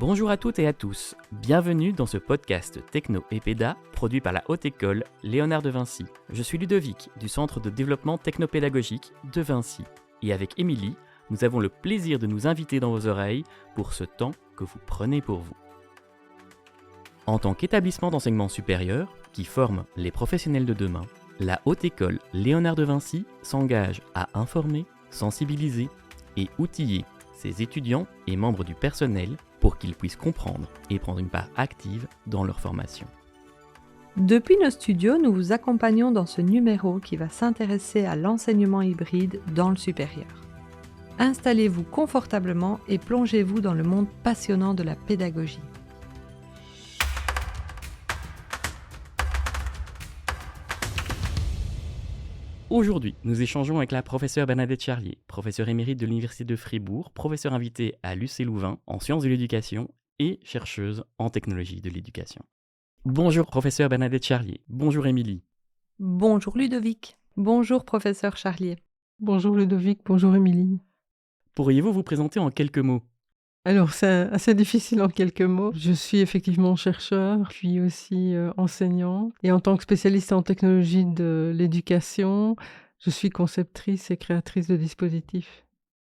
Bonjour à toutes et à tous, bienvenue dans ce podcast Techno et Péda produit par la Haute École Léonard de Vinci. Je suis Ludovic du Centre de développement technopédagogique de Vinci et avec Émilie, nous avons le plaisir de nous inviter dans vos oreilles pour ce temps que vous prenez pour vous. En tant qu'établissement d'enseignement supérieur qui forme les professionnels de demain, la Haute École Léonard de Vinci s'engage à informer, sensibiliser et outiller ses étudiants et membres du personnel pour qu'ils puissent comprendre et prendre une part active dans leur formation. Depuis nos studios, nous vous accompagnons dans ce numéro qui va s'intéresser à l'enseignement hybride dans le supérieur. Installez-vous confortablement et plongez-vous dans le monde passionnant de la pédagogie. Aujourd'hui, nous échangeons avec la professeure Bernadette Charlier, professeure émérite de l'Université de Fribourg, professeure invitée à l'UC Louvain en sciences de l'éducation et chercheuse en technologie de l'éducation. Bonjour professeure Bernadette Charlier, bonjour Émilie. Bonjour Ludovic, bonjour professeur Charlier. Bonjour Ludovic, bonjour Émilie. Pourriez-vous vous présenter en quelques mots ? Alors c'est assez difficile en quelques mots. Je suis effectivement chercheur, puis aussi enseignant. Et en tant que spécialiste en technologie de l'éducation, je suis conceptrice et créatrice de dispositifs.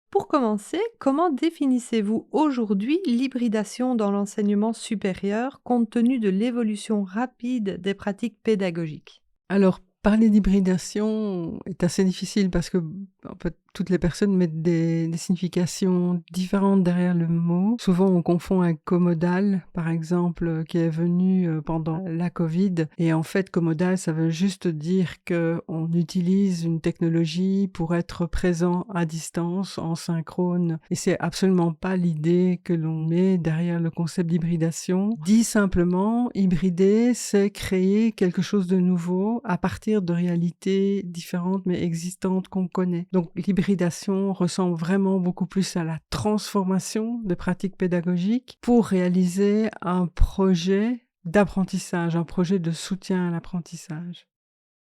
Pour commencer, comment définissez-vous aujourd'hui l'hybridation dans l'enseignement supérieur compte tenu de l'évolution rapide des pratiques pédagogiques ? Alors, parler d'hybridation est assez difficile parce que en fait, toutes les personnes mettent des significations différentes derrière le mot. Souvent, on confond un comodal, par exemple, qui est venu pendant la Covid. Et en fait, comodal, ça veut juste dire qu'on utilise une technologie pour être présent à distance, en synchrone. Et c'est absolument pas l'idée que l'on met derrière le concept d'hybridation. Dit simplement, hybrider, c'est créer quelque chose de nouveau à partir de réalités différentes mais existantes qu'on connaît. Donc, l'hybridation ressemble vraiment beaucoup plus à la transformation des pratiques pédagogiques pour réaliser un projet d'apprentissage, un projet de soutien à l'apprentissage.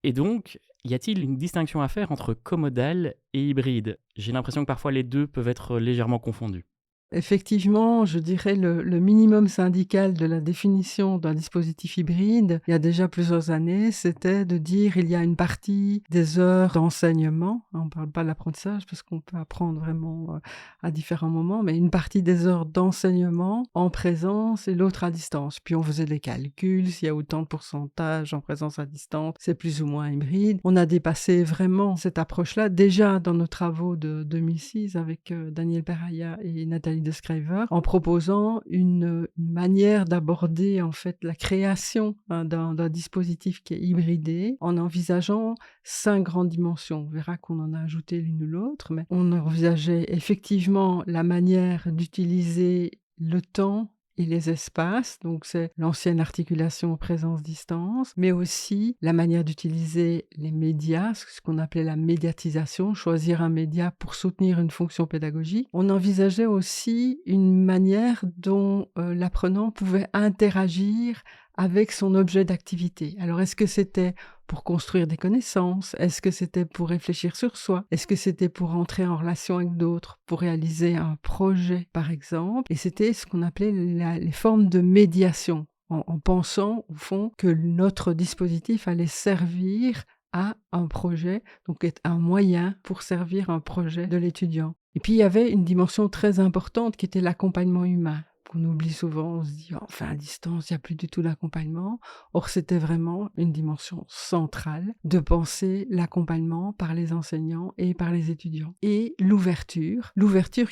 Et donc, y a-t-il une distinction à faire entre comodal et hybride ? J'ai l'impression que parfois les deux peuvent être légèrement confondus. Effectivement, je dirais le minimum syndical de la définition d'un dispositif hybride, il y a déjà plusieurs années, c'était de dire il y a une partie des heures d'enseignement, on ne parle pas de l'apprentissage parce qu'on peut apprendre vraiment à différents moments, mais une partie des heures d'enseignement en présence et l'autre à distance. Puis on faisait des calculs, s'il y a autant de pourcentage en présence à distance, c'est plus ou moins hybride. On a dépassé vraiment cette approche-là déjà dans nos travaux de 2006 avec Daniel Peraya et Nathalie de Schrijver, en proposant une manière d'aborder en fait la création d'un dispositif qui est hybridé, en envisageant 5 grandes dimensions. On verra qu'on en a ajouté l'une ou l'autre, mais on envisageait effectivement la manière d'utiliser le temps et les espaces, donc c'est l'ancienne articulation présence-distance, mais aussi la manière d'utiliser les médias, ce qu'on appelait la médiatisation, choisir un média pour soutenir une fonction pédagogique. On envisageait aussi une manière dont l'apprenant pouvait interagir avec son objet d'activité. Alors, est-ce que c'était pour construire des connaissances? Est-ce que c'était pour réfléchir sur soi? Est-ce que c'était pour entrer en relation avec d'autres, pour réaliser un projet, par exemple? Et c'était ce qu'on appelait les formes de médiation, en pensant, au fond, que notre dispositif allait servir à un projet, donc être un moyen pour servir un projet de l'étudiant. Et puis, il y avait une dimension très importante qui était l'accompagnement humain. Qu'on oublie souvent, on se dit enfin à distance, il n'y a plus du tout d'accompagnement. Or, c'était vraiment une dimension centrale de penser l'accompagnement par les enseignants et par les étudiants. Et l'ouverture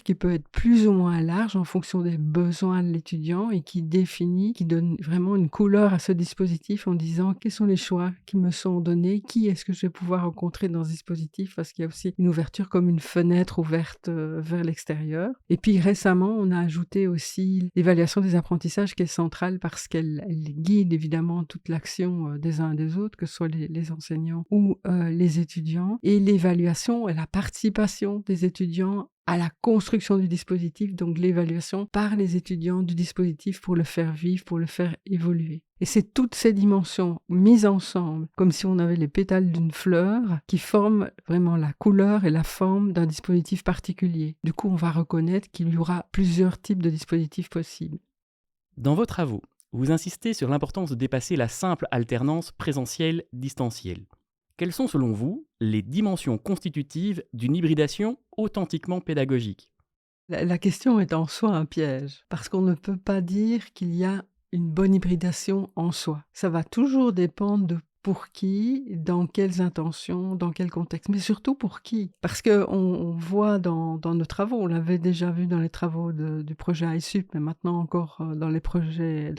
qui peut être plus ou moins large en fonction des besoins de l'étudiant et qui définit, qui donne vraiment une couleur à ce dispositif en disant quels sont les choix qui me sont donnés, qui est-ce que je vais pouvoir rencontrer dans ce dispositif, parce qu'il y a aussi une ouverture comme une fenêtre ouverte vers l'extérieur. Et puis récemment, on a ajouté aussi l'évaluation des apprentissages qui est centrale parce qu'elle guide évidemment toute l'action des uns et des autres, que ce soit les enseignants ou les étudiants, et l'évaluation et la participation des étudiants à la construction du dispositif, donc l'évaluation par les étudiants du dispositif pour le faire vivre, pour le faire évoluer. Et Et c'est toutes ces dimensions mises ensemble, comme si on avait les pétales d'une fleur, qui forment vraiment la couleur et la forme d'un dispositif particulier. Du coup, on va reconnaître qu'il y aura plusieurs types de dispositifs possibles. Dans vos travaux, vous insistez sur l'importance de dépasser la simple alternance présentielle-distancielle. Quelles sont selon vous les dimensions constitutives d'une hybridation authentiquement pédagogique ? La question est en soi un piège, parce qu'on ne peut pas dire qu'il y a une bonne hybridation en soi. Ça va toujours dépendre de pour qui, dans quelles intentions, dans quel contexte, mais surtout pour qui. Parce qu'on voit dans nos travaux, on l'avait déjà vu dans les travaux du projet iSup, mais maintenant encore dans le projet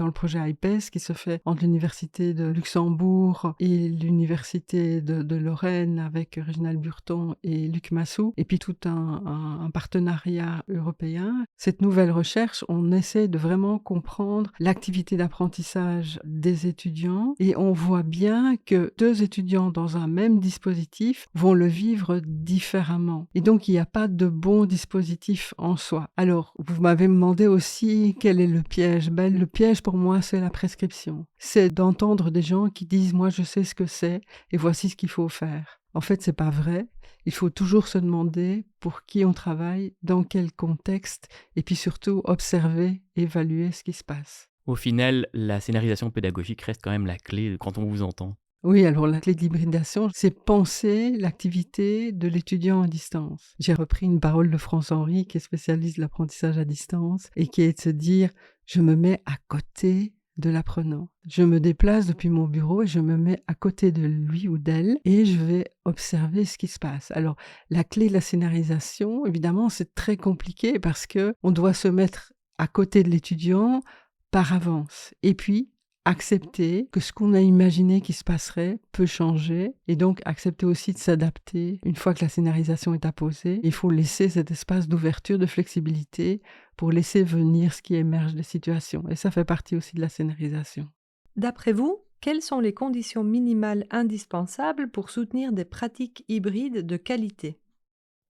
IPES qui se fait entre l'Université de Luxembourg et l'Université de Lorraine avec Réginald Burton et Luc Massou, et puis tout un partenariat européen. Cette nouvelle recherche, on essaie de vraiment comprendre l'activité d'apprentissage des étudiants et on voit bien que 2 étudiants dans un même dispositif vont le vivre différemment. Et donc, il n'y a pas de bon dispositif en soi. Alors, vous m'avez demandé aussi quel est le piège. Le piège pour moi, c'est la prescription. C'est d'entendre des gens qui disent « moi, je sais ce que c'est et voici ce qu'il faut faire ». En fait, c'est pas vrai. Il faut toujours se demander pour qui on travaille, dans quel contexte, et puis surtout observer, évaluer ce qui se passe. Au final, la scénarisation pédagogique reste quand même la clé quand on vous entend. Oui, alors la clé de l'hybridation, c'est penser l'activité de l'étudiant à distance. J'ai repris une parole de François Henry, qui est spécialiste de l'apprentissage à distance, et qui est de se dire « je me mets à côté de l'apprenant. Je me déplace depuis mon bureau et je me mets à côté de lui ou d'elle et je vais observer ce qui se passe. » Alors, la clé de la scénarisation, évidemment, c'est très compliqué parce qu'on doit se mettre à côté de l'étudiant par avance. Et puis, accepter que ce qu'on a imaginé qui se passerait peut changer et donc accepter aussi de s'adapter. Une fois que la scénarisation est apposée, il faut laisser cet espace d'ouverture, de flexibilité pour laisser venir ce qui émerge des situations. Et ça fait partie aussi de la scénarisation. D'après vous, quelles sont les conditions minimales indispensables pour soutenir des pratiques hybrides de qualité ?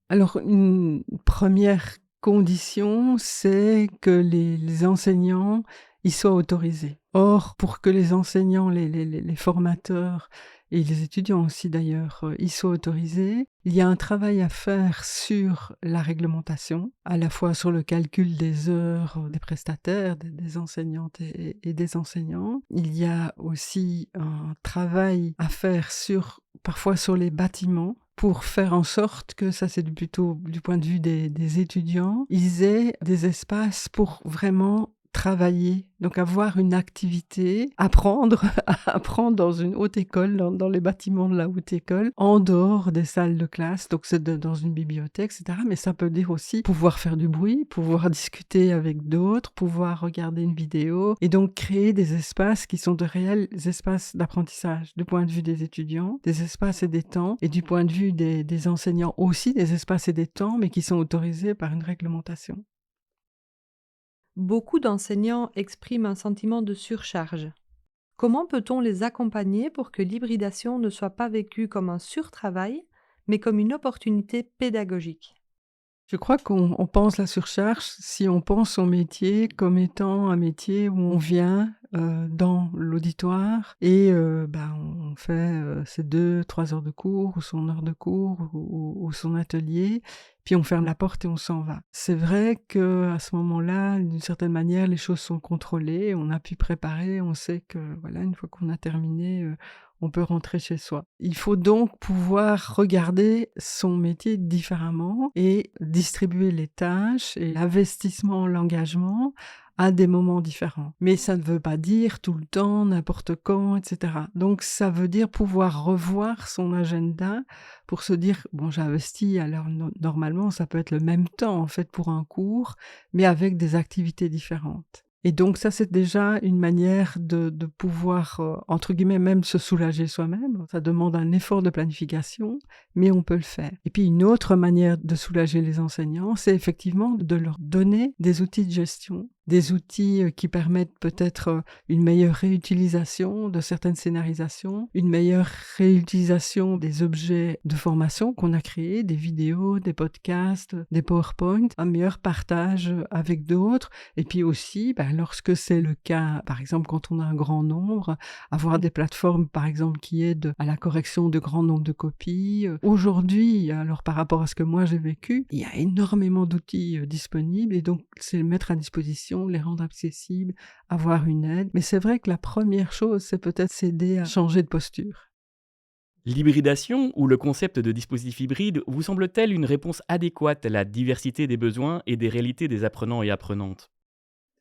Alors, une première condition, c'est que les enseignants ils soient autorisés. Or, pour que les enseignants, les formateurs et les étudiants aussi d'ailleurs, ils soient autorisés, il y a un travail à faire sur la réglementation, à la fois sur le calcul des heures des prestataires, des enseignantes et des enseignants. Il y a aussi un travail à faire parfois sur les bâtiments, pour faire en sorte que, ça c'est plutôt du point de vue des étudiants, ils aient des espaces pour vraiment travailler, donc avoir une activité, apprendre dans une haute école, dans les bâtiments de la haute école, en dehors des salles de classe, donc c'est dans une bibliothèque, etc. Mais ça peut dire aussi pouvoir faire du bruit, pouvoir discuter avec d'autres, pouvoir regarder une vidéo, et donc créer des espaces qui sont de réels espaces d'apprentissage, du point de vue des étudiants, des espaces et des temps, et du point de vue des enseignants aussi, des espaces et des temps, mais qui sont autorisés par une réglementation. Beaucoup d'enseignants expriment un sentiment de surcharge. Comment peut-on les accompagner pour que l'hybridation ne soit pas vécue comme un surtravail, mais comme une opportunité pédagogique ? Je crois qu'on pense la surcharge si on pense son métier comme étant un métier où on vient dans l'auditoire et on fait ses 2-3 heures de cours ou son heure de cours ou son atelier, puis on ferme la porte et on s'en va. C'est vrai qu'à ce moment-là, d'une certaine manière, les choses sont contrôlées, on a pu préparer, on sait que voilà, une fois qu'on a terminé, on peut rentrer chez soi. Il faut donc pouvoir regarder son métier différemment et distribuer les tâches et l'investissement, l'engagement à des moments différents. Mais ça ne veut pas dire tout le temps, n'importe quand, etc. Donc ça veut dire pouvoir revoir son agenda pour se dire, bon, j'investis, alors normalement ça peut être le même temps en fait pour un cours, mais avec des activités différentes. Et donc ça, c'est déjà une manière de pouvoir, entre guillemets, même se soulager soi-même. Ça demande un effort de planification, mais on peut le faire. Et puis une autre manière de soulager les enseignants, c'est effectivement de leur donner des outils de gestion des outils qui permettent peut-être une meilleure réutilisation de certaines scénarisations, une meilleure réutilisation des objets de formation qu'on a créés, des vidéos, des podcasts, des PowerPoint, un meilleur partage avec d'autres, et puis aussi, lorsque c'est le cas, par exemple quand on a un grand nombre, avoir des plateformes par exemple qui aident à la correction de grand nombre de copies. Aujourd'hui, alors par rapport à ce que moi j'ai vécu, il y a énormément d'outils disponibles, et donc c'est le mettre à disposition, les rendre accessibles, avoir une aide. Mais c'est vrai que la première chose, c'est peut-être s'aider à changer de posture. L'hybridation ou le concept de dispositif hybride vous semble-t-elle une réponse adéquate à la diversité des besoins et des réalités des apprenants et apprenantes ?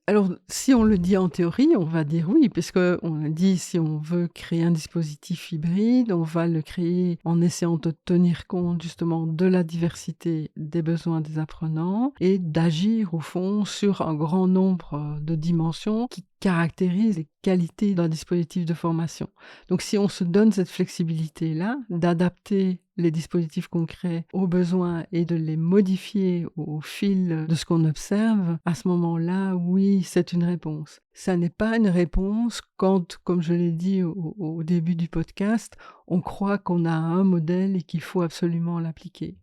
Alors, si on le dit en théorie, on va dire oui, puisqu'on a dit si on veut créer un dispositif hybride, on va le créer en essayant de tenir compte justement de la diversité des besoins des apprenants et d'agir au fond sur un grand nombre de dimensions qui caractérisent les qualités d'un dispositif de formation. Donc si on se donne cette flexibilité-là, d'adapter les dispositifs concrets aux besoins et de les modifier au fil de ce qu'on observe, à ce moment-là, oui, c'est une réponse. Ça n'est pas une réponse quand, comme je l'ai dit au début du podcast, on croit qu'on a un modèle et qu'il faut absolument l'appliquer.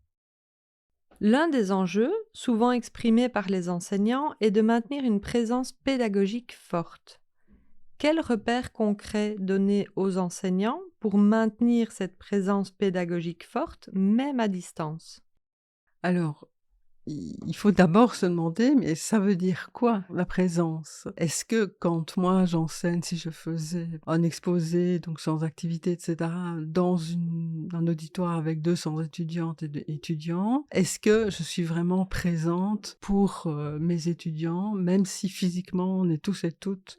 L'un des enjeux, souvent exprimés par les enseignants, est de maintenir une présence pédagogique forte. Quels repères concrets donner aux enseignants pour maintenir cette présence pédagogique forte, même à distance ? Alors, il faut d'abord se demander, mais ça veut dire quoi, la présence ? Est-ce que quand moi j'enseigne, si je faisais un exposé, donc sans activité, etc., dans un auditoire avec 200 étudiantes et étudiants, est-ce que je suis vraiment présente pour mes étudiants, même si physiquement on est tous et toutes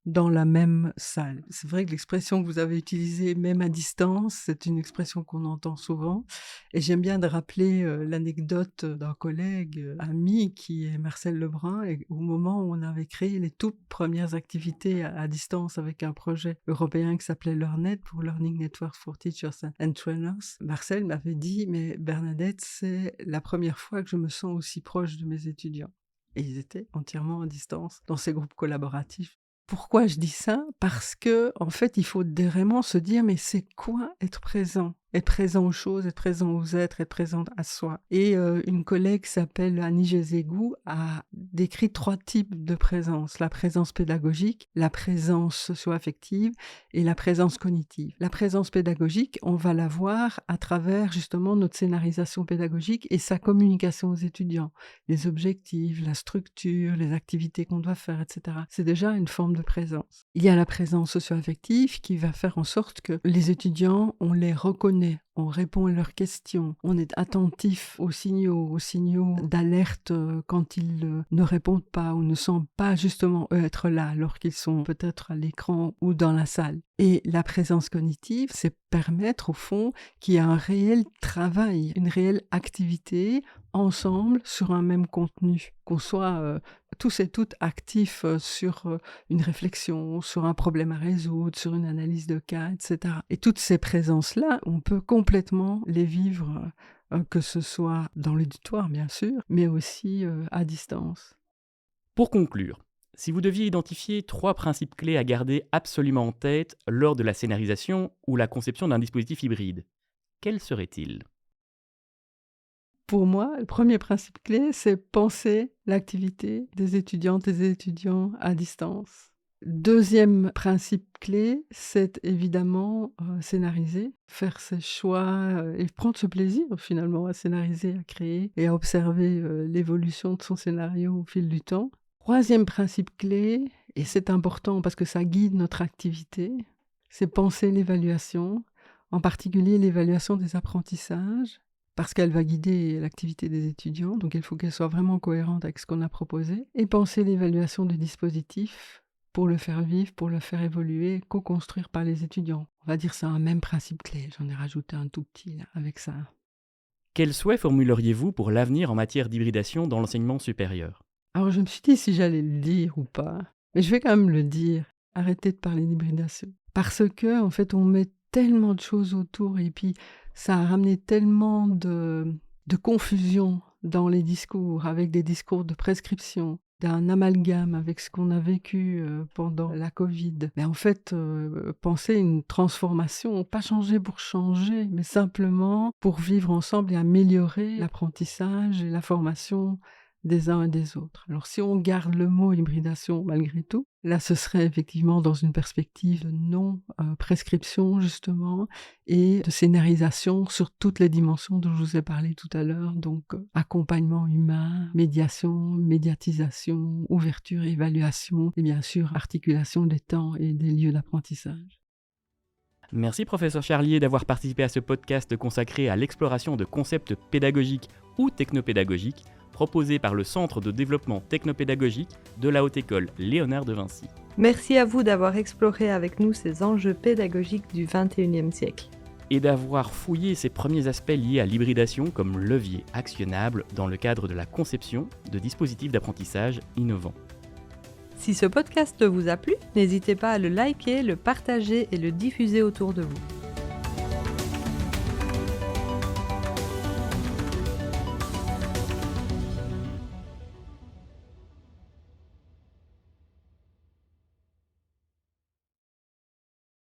dans la même salle? C'est vrai que l'expression que vous avez utilisée, même à distance, c'est une expression qu'on entend souvent. Et j'aime bien de rappeler l'anecdote d'un collègue, ami, qui est Marcel Lebrun, et au moment où on avait créé les toutes premières activités à distance avec un projet européen qui s'appelait LearnNet, pour Learning Networks for Teachers and Trainers, Marcel m'avait dit « Mais Bernadette, c'est la première fois que je me sens aussi proche de mes étudiants. » Et ils étaient entièrement à distance dans ces groupes collaboratifs. Pourquoi je dis ça ? Parce que, en fait, il faut vraiment se dire, mais c'est quoi être présent ? Être présent aux choses, être présent aux êtres, être présent à soi. Et une collègue qui s'appelle Annie Gézégou a décrit 3 types de présence. La présence pédagogique, la présence socio-affective et la présence cognitive. La présence pédagogique, on va la voir à travers justement notre scénarisation pédagogique et sa communication aux étudiants. Les objectifs, la structure, les activités qu'on doit faire, etc. C'est déjà une forme de présence. Il y a la présence socio-affective qui va faire en sorte que les étudiants, on les reconnaît, on répond à leurs questions, on est attentif aux signaux d'alerte quand ils ne répondent pas ou ne semblent pas justement eux être là alors qu'ils sont peut-être à l'écran ou dans la salle. Et la présence cognitive, c'est permettre au fond qu'il y ait un réel travail, une réelle activité ensemble sur un même contenu, qu'on soit tous et toutes actifs sur une réflexion, sur un problème à résoudre, sur une analyse de cas, etc. Et toutes ces présences-là, on peut complètement les vivre, que ce soit dans l'auditoire bien sûr, mais aussi à distance. Pour conclure, si vous deviez identifier 3 principes clés à garder absolument en tête lors de la scénarisation ou la conception d'un dispositif hybride, quels seraient-ils ? Pour moi, le premier principe clé, c'est penser l'activité des étudiantes et des étudiants à distance. Deuxième principe clé, c'est évidemment scénariser, faire ses choix et prendre ce plaisir finalement à scénariser, à créer et à observer l'évolution de son scénario au fil du temps. Troisième principe clé, et c'est important parce que ça guide notre activité, c'est penser l'évaluation, en particulier l'évaluation des apprentissages, parce qu'elle va guider l'activité des étudiants, donc il faut qu'elle soit vraiment cohérente avec ce qu'on a proposé, et penser l'évaluation du dispositif pour le faire vivre, pour le faire évoluer, co-construire par les étudiants. On va dire c'est un même principe clé, j'en ai rajouté un tout petit là, avec ça. Quels souhaits formuleriez-vous pour l'avenir en matière d'hybridation dans l'enseignement supérieur ? Alors je me suis dit si j'allais le dire ou pas, mais je vais quand même le dire, arrêtez de parler d'hybridation. Parce que, en fait, on met tellement de choses autour et puis ça a ramené tellement de confusion dans les discours, avec des discours de prescription, d'un amalgame avec ce qu'on a vécu pendant la Covid. Mais en fait, penser une transformation, pas changer pour changer, mais simplement pour vivre ensemble et améliorer l'apprentissage et la formation des uns et des autres. Alors si on garde le mot hybridation malgré tout, là ce serait effectivement dans une perspective de non-prescription justement et de scénarisation sur toutes les dimensions dont je vous ai parlé tout à l'heure, donc accompagnement humain, médiation, médiatisation, ouverture, évaluation et bien sûr articulation des temps et des lieux d'apprentissage. Merci professeur Charlier d'avoir participé à ce podcast consacré à l'exploration de concepts pédagogiques ou technopédagogiques proposé par le Centre de développement technopédagogique de la Haute École Léonard de Vinci. Merci à vous d'avoir exploré avec nous ces enjeux pédagogiques du XXIe siècle. Et d'avoir fouillé ces premiers aspects liés à l'hybridation comme levier actionnable dans le cadre de la conception de dispositifs d'apprentissage innovants. Si ce podcast vous a plu, n'hésitez pas à le liker, le partager et le diffuser autour de vous.